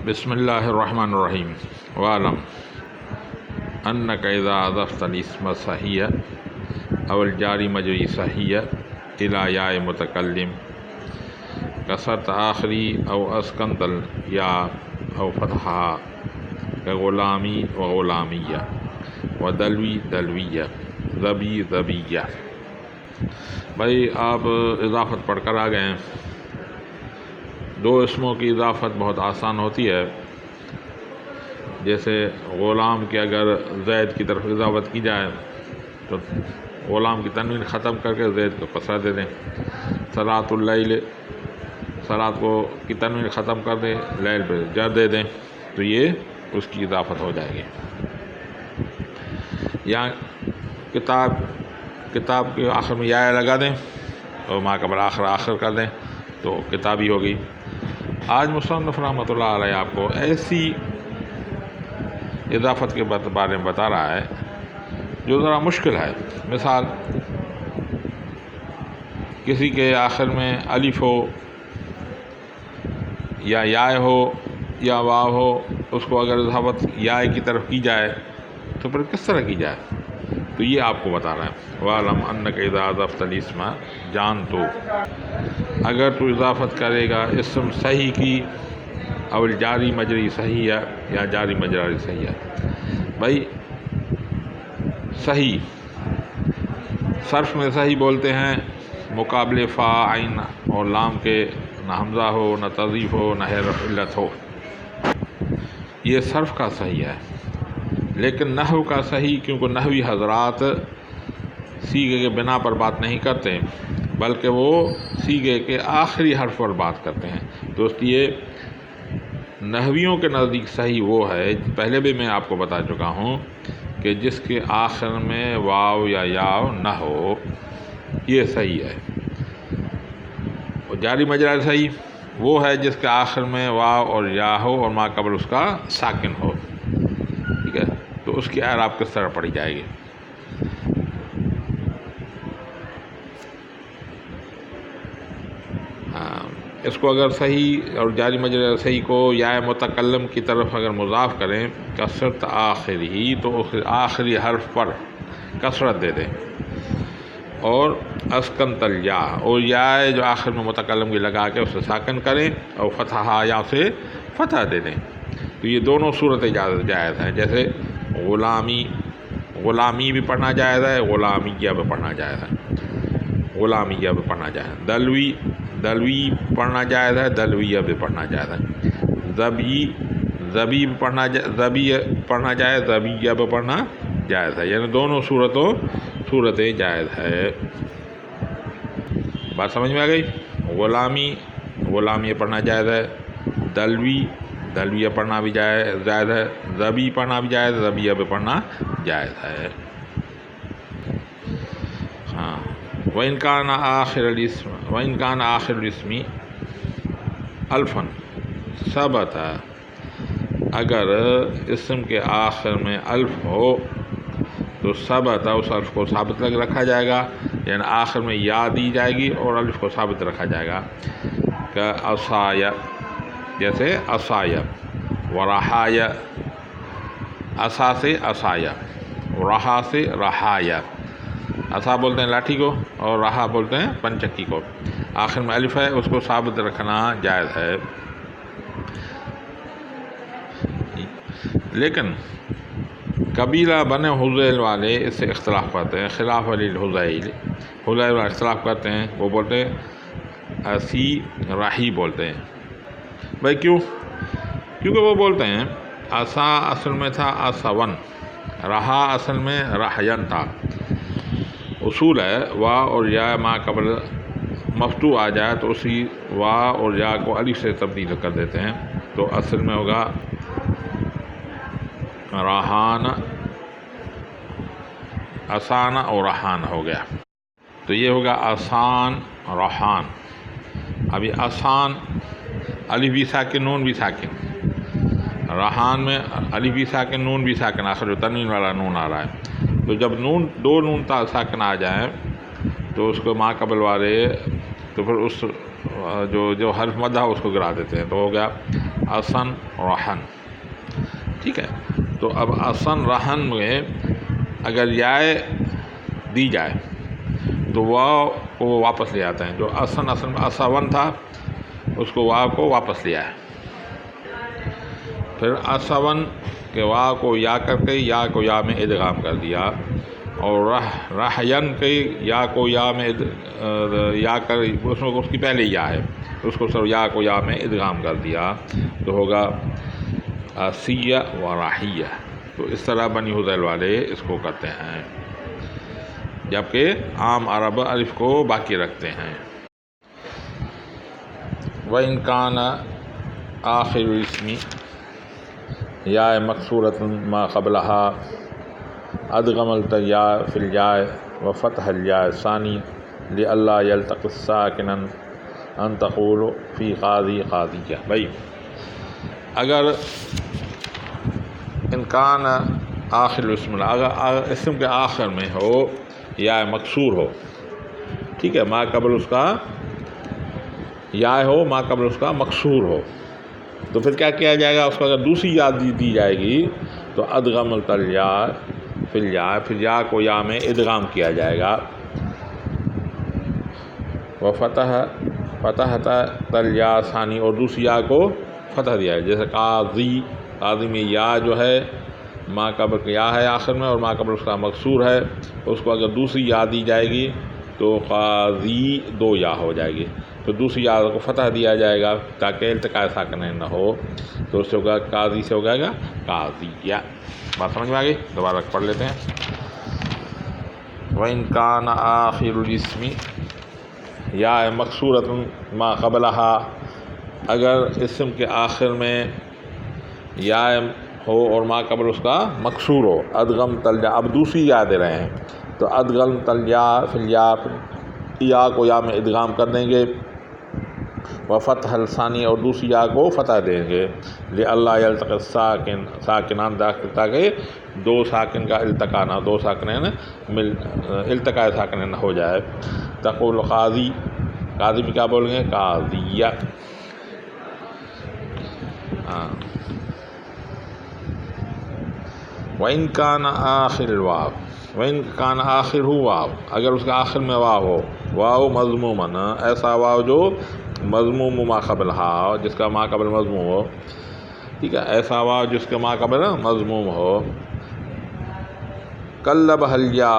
بسم اللہ الرحمن الرحیم وعلم انک اذا اضفت الاسم صحیح او الجاری مجری صحیح الی یاء متکلم کسرت آخری او اسکنت یا او فتحہ غلامی و غلامیہ و دلوی دلویہ ذبی ذبیہ۔ بھائی آپ اضافت پڑھ کر آ گئے ہیں۔ دو اسموں کی اضافت بہت آسان ہوتی ہے، جیسے غلام کے اگر زید کی طرف اضافت کی جائے تو غلام کی تنوین ختم کر کے زید کو کسرہ دے دیں، صلاۃ اللیل صلاۃ کو کی تنوین ختم کر دیں، لیل پہ جر دے دیں، تو یہ اس کی اضافت ہو جائے گی۔ یا کتاب کے آخر میں یا لگا دیں اور ما قبل آخر کر دیں تو کتابی ہوگی۔ آج مصنف رحمۃ اللہ علیہ آپ کو ایسی اضافت کے بارے میں بتا رہا ہے جو ذرا مشکل ہے۔ مثال، کسی کے آخر میں الف ہو یا یا ہو یا واو ہو، اس کو اگر اضافت یا کی طرف کی جائے تو پھر کس طرح کی جائے، تو یہ آپ کو بتا رہا ہے۔ وَاعْلَمْ أَنَّكَ إِذَا أَضَفْتَ الْإِسْمَ، جان تو اگر تو اضافت کرے گا اسم صحیح کی، او الجاری مجری صحیح ہے یا جاری مجری صحیح ہے۔ بھائی صحیح صرف میں صحیح بولتے ہیں مقابلے فا عین اور لام کے نہ حمزہ ہو، نہ تضعیف ہو، نہ حرف علت ہو، یہ صرف کا صحیح ہے۔ لیکن نحو کا صحیح، کیونکہ نحوی حضرات سیغے کے بنا پر بات نہیں کرتے بلکہ وہ سیغے کے آخری حرف پر بات کرتے ہیں، تو اس لیے نحویوں کے نزدیک صحیح وہ ہے، پہلے بھی میں آپ کو بتا چکا ہوں کہ جس کے آخر میں واو یا یا نہ ہو، یہ صحیح ہے۔ اور جاری مجری صحیح وہ ہے جس کے آخر میں واو اور یا ہو اور ما قبل اس کا ساکن ہو، ٹھیک ہے، تو اس کی اعراب کس طرح پڑھی جائے گی۔ اس کو اگر صحیح اور جاری مجری صحیح کو یا متکلم کی طرف اگر مضاف کریں کسرت آخری، تو اس آخری حرف پر کسرت دے دیں، اور اسکنت الیا، اور یا جو آخر میں متکلم کی لگا کے اسے ساکن کریں اور فتحہ یا سے فتح دے دیں، تو یہ دونوں صورتیں جائز ہیں۔ جیسے غلامی بھی پڑھنا جائز ہے، غلامیہ بھی پڑھنا جائز ہے، غلامیہ بھی پڑھنا جائز ہے۔ دلوی پڑھنا جائز ہے، دلویہ بھی پڑھنا جائز ہے۔ ذبی پڑھنا جائز، ذبیہ بھی پڑھنا جائز ہے، یعنی دونوں صورتیں جائز ہے۔ بات سمجھ میں آ گئی؟ غلامیہ پڑھنا جائز ہے، دلویہ پڑھنا بھی جائز ہے، ذبی پڑھنا بھی جائز، ذبیہ بھی پڑھنا جائز ہے۔ ہاں، وَإِنْ كَانَ آخِرُ الْإِسْمِ الفاً ثبت، اگر اسم کے آخر میں الف ہو تو ثبت، اس الف کو ثابت رکھا جائے گا، یعنی آخر میں یا دی جائے گی اور الف کو ثابت رکھا جائے گا، کہ عصایا، جیسے عصایا، ورحایا، عصا سے عصایا، رہا سے رہایا۔ عصا بولتے ہیں لاٹھی کو اور رہا بولتے ہیں پنچکی کو، آخر میں الف ہے، اس کو ثابت رکھنا جائز ہے۔ لیکن قبیلہ بن حذیل والے اس سے اختلاف کرتے ہیں، خلاف علی الحذیل، حذیل والے اختلاف کرتے ہیں، وہ بولتے ہیں اسی راہی بولتے ہیں۔ بھائی کیونکہ وہ بولتے ہیں عصا اصل میں تھا عصون، رہا اصل میں رحین تھا۔ اصول ہے وا اور یا ما قبل مفتوح آ جائے تو اسی وا اور یا کو الف سے تبدیل کر دیتے ہیں، تو اصل میں ہوگا رہان، آسان اور رہان ہو گیا، تو یہ ہوگا آسان رہان۔ ابھی آسان الف بھی ساکن نون بھی ساکن، رہان میں الف بھی ساکن نون بھی ساکن، آخر جو تنوین والا نون آ رہا ہے، تو جب دو نون ساکن آ جائیں تو اس کو ما قبل والے، تو پھر اس جو حرف مدہ اس کو گرا دیتے ہیں، تو ہو گیا اسن رہن، ٹھیک ہے. تو اب اسن رہن میں اگر یائے دی جائے تو واو کو واپس لے آتے ہیں. جو اسن اصل میں اسون تھا اس کو واو کو واپس لیا ہے. پھر اسون کے واو کو یا کر کے یا کو یا میں ادغام کر دیا، اور رحین کے یا کو یا میں یا کر اس میں اس کی پہلے یا ہے اس کو سر یا کو یا میں ادغام کر دیا تو ہوگا سیہ و راہیہ. تو اس طرح بنی حذیل والے اس کو کرتے ہیں، جبکہ عام عرب الف کو باقی رکھتے ہیں. وَإِنْ كَانَ آخِرُ الاسم یا مکسورۃ ما قبلها ادغم التاء فی الياء وفتح الياء الثانی لئلا یلتقط ساکنا ان تقول فی قاضی قاضیہ. بھائی اگر انکان آخر الاسم، اگر اسم کے آخر میں ہو یا مکسور ہو، ٹھیک ہے، ما قبل اس کا یا ہو ما قبل اس کا مکسور ہو، تو پھر کیا کیا جائے گا؟ اس کو اگر دوسری یا دی جائے گی تو ادغم التاء فی الیا، پھر یا کو یا میں ادغام کیا جائے گا. فتح الیا ثانی، اور دوسری یا کو فتح دیا ہے. جیسے قاضی، قاضی میں یا جو ہے ما قبل یا ہے آخر میں اور ما قبل اس کا مکسور ہے، اس کو اگر دوسری یا دی جائے گی تو قاضی دو یا ہو جائے گی. تو دوسری یا کو فتح دیا جائے گا تاکہ التقاء ساکنین نہ ہو، تو اس سے ہوگا قاضی سے ہو جائے گا قاضیہ. بات سمجھ میں آ گئی؟ دوبارہ پڑھ لیتے ہیں. وَإِنْ كَانَ آخِرُ الاسم یا مکسورۃ ما قبلها، اگر اسم کے آخر میں یا ہو اور ما قبل اس کا مکسور ہو، ادغم تلیا، اب دوسری یا دے رہے ہیں تو ادغم تلیا فی الیا، یا کو یا میں ادغام کر دیں گے، وفتح الثانی، اور دوسری یا کو فتح دیں گے، لئلا یلتقط ساکنان، تاکہ دو ساکن کا التقاء نہ، دو ساکنین التقاء ساکنین نہ ہو جائے. تقول قاضی، قاضی بھی کیا بولیں گے؟ قاضیہ. وَإِنْ كَانَ آخِرُ الواو، وَإِنْ كَانَ آخِرُهُ واو، اگر اس کے آخر میں واو ہو، واو مضمومن، ایسا واو جو مضموم ما قبلها، جس کا ما قبل مضموم ہو، ٹھیک ہے، ایسا واو جس کا ما قبل مضموم ہو. قلبہ الیا،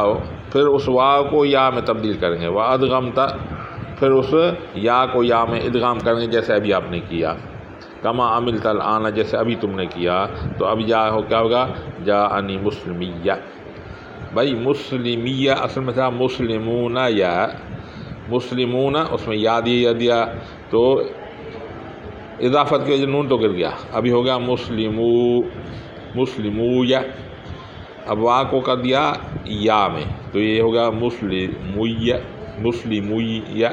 پھر اس واو کو یا میں تبدیل کریں گے، وادغمت، پھر اس یا کو یا میں ادغام کریں گے جیسے ابھی آپ نے کیا. کما عملت الآن، جیسے ابھی تم نے کیا. تو اب یا ہو کیا ہوگا؟ جاءنی مسلمیہ. بھائی مسلمیہ اصل میں تھا مسلمون، یا مسلمون اس میں یا دیا تو اضافت کی وجہ نون تو گر گیا، ابھی ہو گیا مسلمویہ. اب وا کو کر دیا یا میں تو یہ ہوگا مسلمویہ.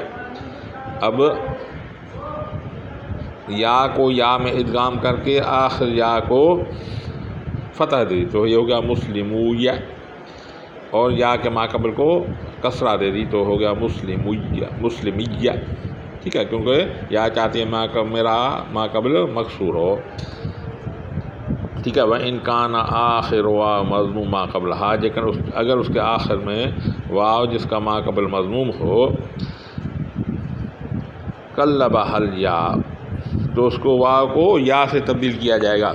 اب یا کو یا میں ادغام کر کے آخر یا کو فتح دی تو یہ ہوگا مسلمویہ، اور یا کے ما قبل کو کسرہ دے دی تو ہو گیا مسلمیہ. ٹھیک ہے، کیونکہ یا چاہتی ہے میرا ما قبل مکسور ہو. ٹھیک ہے. وَإِنْ كَانَ آخِرُ واو مضموم ما قبلها، لیکن اگر اس کے آخر میں واو جس کا ما قبل مضموم ہو، قلبہ الیا، تو اس کو واو کو یا سے تبدیل کیا جائے گا.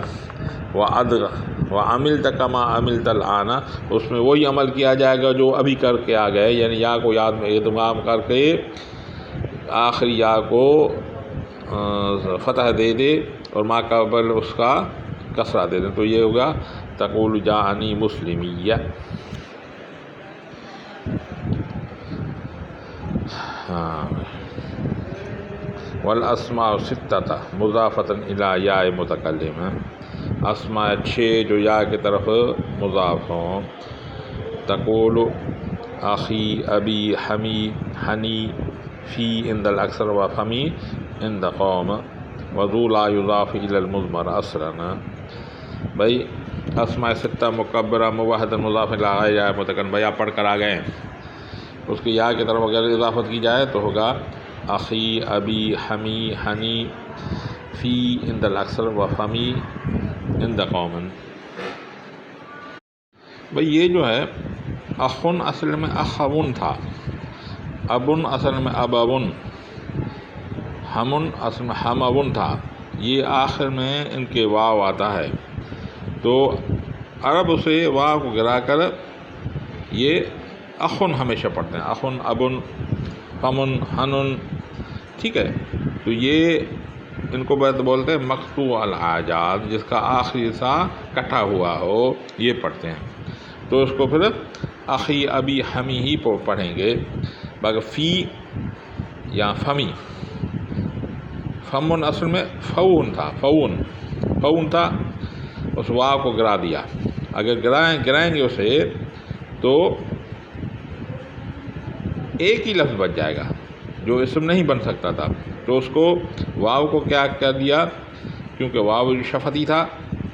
وَعَمِلْتَ كَمَا عَمِلْتَ الْآنَ، اس میں وہی عمل کیا جائے گا جو ابھی کر کے آ گئے، یعنی یا کو یاد میں ادغام کر کے آخری یا کو فتح دے دے اور ما قبل اس کا کسرہ دے دیں تو یہ ہوگا تقول جاءنی مسلمیہ. والاسماء ستۃ مضافۃ الی یاء متکلم، اسماء 6 جو یا کی طرف مضاف ہوں. تقول اخی، ابی، حمی، حنی، فی عند الاکثر و فمی عند قوم، وذو لا یضاف الی المضمر اصلا. بھائی اسماء 6 مکبرہ مباحث مضاف الی یا متکلم، بھائی آپ پڑھ کر آ گئے ہیں. اس کی یا کی طرف اگر اضافت کی جائے تو ہوگا اخی، ابی، حمی، حنی، فی عند الاکثر و فمی عند قوم. بھئی یہ جو ہے اخن اصل میں اخون تھا، ابن اصل میں ابون، ہمن اصل میں ہمون تھا. یہ آخر میں ان کے واو آتا ہے، تو عرب اسے واو کو گرا کر یہ اخن ہمیشہ پڑھتے ہیں، اخن، ابن، فمن، ہنن. ٹھیک ہے، تو یہ ان کو بولتے ہیں مقطوع الحاجات، جس کا آخری سا کٹا ہوا ہو، یہ پڑھتے ہیں. تو اس کو پھر اخی، ابی، ہمی ہی پڑھیں گے. باقی فی یا فمی، فمن اصل میں فون تھا، فون تھا، اس واو کو گرا دیا. اگر گرائیں گے اسے تو ایک ہی لفظ بچ جائے گا جو اسم نہیں بن سکتا تھا. تو اس کو واو کو کیا کر دیا، کیونکہ واو بھی شفتی تھا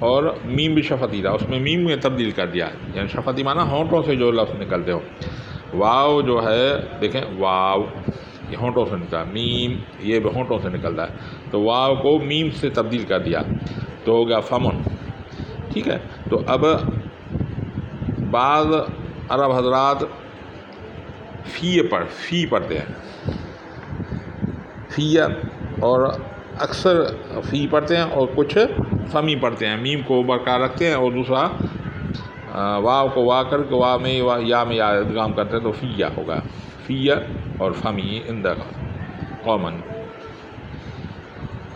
اور میم بھی شفتی تھا، اس میں میم میں تبدیل کر دیا. یعنی شفتی معنی ہونٹوں سے جو لفظ نکلتے ہو. واو جو ہے دیکھیں، واو یہ ہونٹوں سے نکلتا ہے، میم یہ بھی ہونٹوں سے نکلتا ہے، تو واو کو میم سے تبدیل کر دیا تو ہو گیا فمن. ٹھیک ہے، تو اب بعض عرب حضرات فی پڑھتے ہیں، فی، اور اکثر فی پڑھتے ہیں اور کچھ فمی پڑھتے ہیں، میم کو برقرار رکھتے ہیں اور دوسرا واو کو وا کر کے وا میں یا میں یا ادغام کرتے ہیں، تو فیہ ہوگا، فیہ اور فمی عند قومن.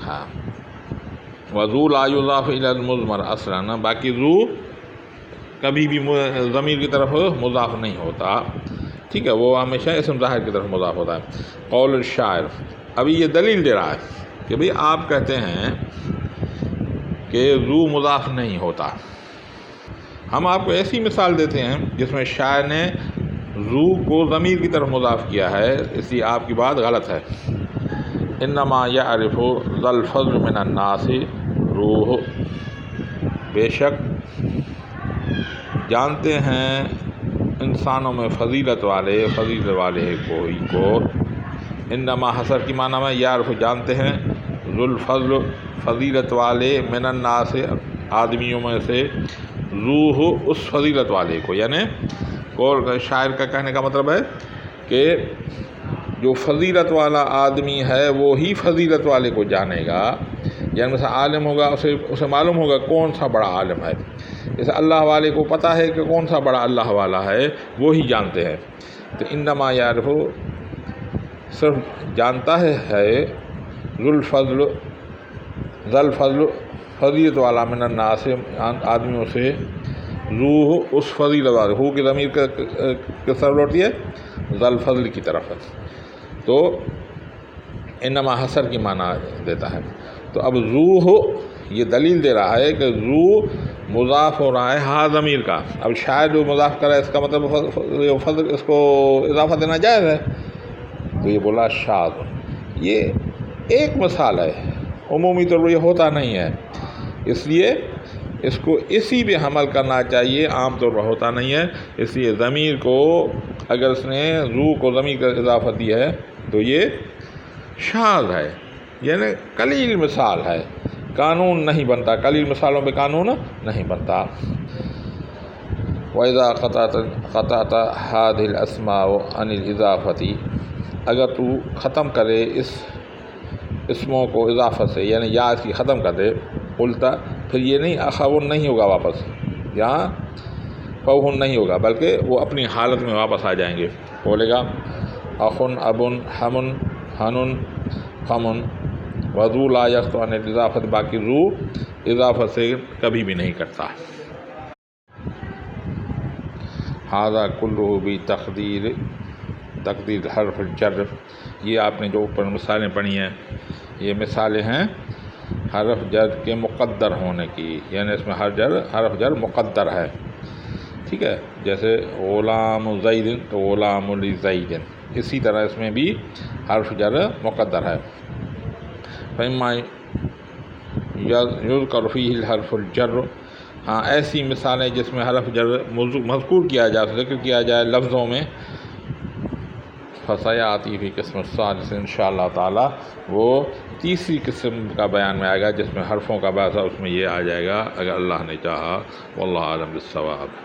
ہاں، وذو لا یضاف الی المضمر اصلا، باقی ذو کبھی بھی ضمیر کی طرف مضاف نہیں ہوتا. ٹھیک ہے، وہ ہمیشہ اسم ظاہر کی طرف مضاف ہوتا ہے. قول الشاعر، ابھی یہ دلیل دے رہا ہے کہ بھئی آپ کہتے ہیں کہ ذو مضاف نہیں ہوتا. ہم آپ کو ایسی مثال دیتے ہیں جس میں شاعر نے ذو کو ضمیر کی طرف مضاف کیا ہے، اس لیے آپ کی بات غلط ہے. انما یعرف ذا الفضل من الناس روح، بے شک جانتے ہیں انسانوں میں فضیلت والے کوئی کو. انما حسر کی معنی میں یعرف جانتے ہیں، ذو الفضل فضیلت والے، من الناس آدمیوں میں سے، روح اس فضیلت والے کو. یعنی شاعر کا کہنے کا مطلب ہے کہ جو فضیلت والا آدمی ہے وہی فضیلت والے کو جانے گا. یعنی مثلا عالم ہوگا، اسے معلوم ہوگا کون سا بڑا عالم ہے. جیسے اللہ والے کو پتہ ہے کہ کون سا بڑا اللہ والا ہے، وہی جانتے ہیں. تو انما یعرف صرف جانتا ہے ذو الفضل فضیلت والا، من الناس آدمیوں سے، روح اس فضیلت والے، ہو کی ضمیر کس طرف لوٹتی ہے، ذو الفضل کی طرف ہے. تو انما حسر کی معنی دیتا ہے. تو اب روح یہ دلیل دے رہا ہے کہ روح مضاف ہو رہا ہے ہا ضمیر کا. اب شاید جو مضاف کر رہا ہے اس کا مطلب فضل، اس کو اضافہ دینا جائز ہے. تو یہ بولا شاذ، یہ ایک مثال ہے، عمومی طور پر یہ ہوتا نہیں ہے، اس لیے اس کو اسی پہ حمل کرنا چاہیے، عام طور پر ہوتا نہیں ہے. اس لیے ضمیر کو اگر اس نے روح کو ضمیر کا اضافہ دیا ہے تو یہ شاذ ہے، یعنی قلیل مثال ہے، قانون نہیں بنتا، قلیل مثالوں پہ قانون نہیں بنتا. وَإِذَا قَطَعْتَ هَذِهِ الْأَسْمَاءَ عَنِ الْإِضَافَةِ، اگر تو ختم کرے اس اسموں کو اضافت سے، یعنی یا اس کی ختم کر دے، قلتا، پھر یہ نہیں اخون نہیں ہوگا، واپس یہاں فوہن نہیں ہوگا، بلکہ وہ اپنی حالت میں واپس آ جائیں گے. بولے گا اخن، ابن، ہمن، ہنن، فمن. وذو لا یخط عن الاضافت، باقی ذو اضافت سے کبھی بھی نہیں کرتا. ھذا کلہ بتقدیر حرف الجر، یہ آپ نے جو اوپر مثالیں پڑھی ہیں یہ مثالیں ہیں حرف جر کے مقدر ہونے کی، یعنی اس میں حرف جر مقدر ہے. ٹھیک ہے، جیسے غلام زید تو غلام لزید، اسی طرح اس میں بھی حرف جر مقدر ہے. فإما یذکر فیہ الحرف الجر، ہاں ایسی مثالیں جس میں حرف جر مذکور کیا جائے، ذکر کیا جائے لفظوں میں، فسیاتی فی قسم الثالث، انشاءاللہ تعالی وہ تیسری قسم کا بیان میں آئے گا جس میں حرفوں کا بحث ہے، اس میں یہ آ جائے گا اگر اللہ نے چاہا۔ واللہ اعلم بالصواب۔